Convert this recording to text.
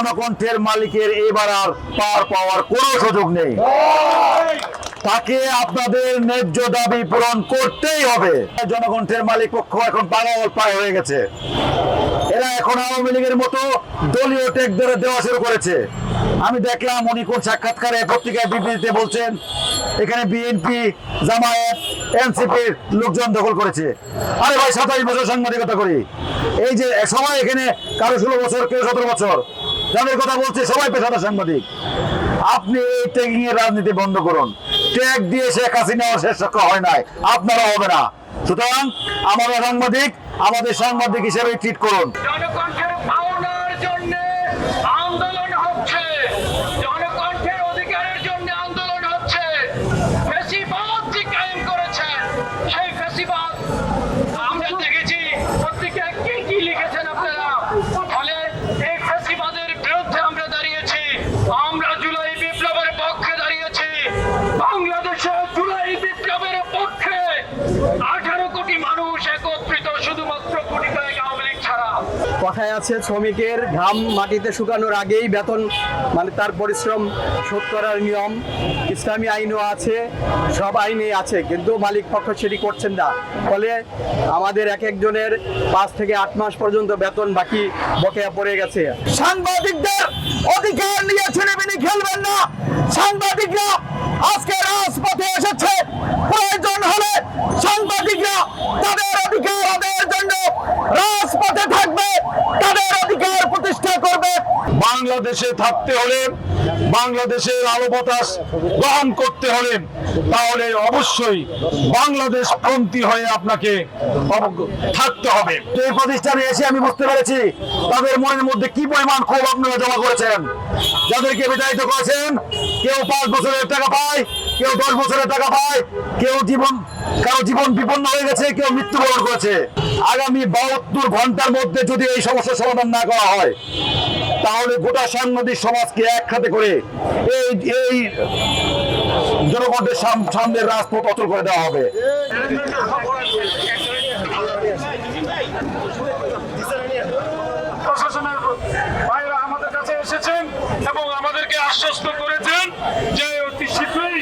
জনকণ্ঠের মালিকের এবার আর পার পাওয়ার কোনো সুযোগ নেই। তাকে আপনাদের ন্যায্য দাবি পূরণ করতেই হবে। জনকণ্ঠের মালিক পক্ষ এখন পাগল প্রায় হয়ে গেছে। এরা এখন আওয়ামী লীগের মতো দলীয় টেক ধরে দেওয়া শুরু করেছে। আমি দেখলাম উনি কোন সাক্ষাৎকারে পত্রিকায় বিবৃতিতে বলছেন এখানে বিএনপি, জামায়াত, এনসিপির লোকজন দখল করেছে। আরে ভাই, 27 বছর সাংবাদিকতা করি, এই যে সবাই এখানে কারো 16 বছর, কেউ 17 বছর, যাদের কথা বলছে সবাই পেশাদার সাংবাদিক। আপনি এই ট্যাগিং এর রাজনীতি বন্ধ করুন। ট্যাগ দিয়ে শেখ হাসিনাও শেষ রক্ষা হয় নাই, আপনারা হবে না। সুতরাং আমরা সাংবাদিক, আমাদের সাংবাদিক হিসেবে ট্রিট করুন। জনকণ্ঠের পাওনার জন্য আন্দোলন হচ্ছে, জনকণ্ঠের অধিকারের জন্য আন্দোলন হচ্ছে। ফ্যাসিবাদ যে কায়েম করেছেন, সেই ফ্যাসিবাদ আমরা দেখেছি পত্রিকায় কি লিখেছেন আপনারা। ফলে এই ফ্যাসিবাদের বিরুদ্ধে আমরা দাঁড়িয়েছি। আমরা জুলাই বিপ্লবের পক্ষে দাঁড়িয়েছি। বাংলাদেশে জুলাই বিপ্লবের পক্ষে 18 কোটি মানুষ একত্রিত, শুধুমাত্র কোটি কয়েক আওয়ামী লীগ ছাড়া। কথায় আছে, শ্রমিকের ঘাম মাটিতে শুকানোর আগেই বেতন, মানে তার পরিশ্রম শোধ করার নিয়ম ইসলামী আইনও আছে, সব আইনেই আছে, কিন্তু মালিক পক্ষ সেটি করছেন না। ফলে আমাদের এক একজনের 5 থেকে 8 মাস পর্যন্ত বেতন বাকি বকেয়া পড়ে গেছে। সাংবাদিকদের অধিকার নিয়ে ছেলেমেয়ে খেলবেন না। সাংবাদিকরা আজকে রাজপথে এসেছে, প্রয়োজন হলে সাংবাদিকরা তাদের অধিকার আদায়ের জন্য রাজপথে থাকবে, তাদের অধিকার প্রতিষ্ঠা করবে। বাংলাদেশে থাকতে হলে, বাংলাদেশের আলো বাতাস গ্রহণ করতে হলে, তাহলে অবশ্যই বাংলাদেশ পন্থী হয়ে আপনাকে থাকতে হবে। এই প্রতিষ্ঠানে এসে আমি বুঝতে পেরেছি তাদের মনের মধ্যে কি পরিমাণ ক্ষোভ আপনারা জমা করেছেন। যাদেরকে বিতাড়িত করেছেন, কেউ 5 বছরের টাকা পায়, কেউ 10 বছরের টাকা পায়, কারো জীবন বিপন্ন হয়ে গেছে, কেউ মৃত্যুবরণ করেছে। আগামী 72 ঘন্টার মধ্যে যদি এই সমস্যার সমাধান না করা হয়, তাহলে গোটা সাংবাদিক সমাজকে একসাথে করে এই জনগণের সামনের রাজপথ অচল করে দেওয়া হবে। প্রশাসনের ভাইরা আমাদের কাছে এসেছেন এবং আমাদেরকে আশ্বস্ত করেছেন যে অতি শীঘ্রই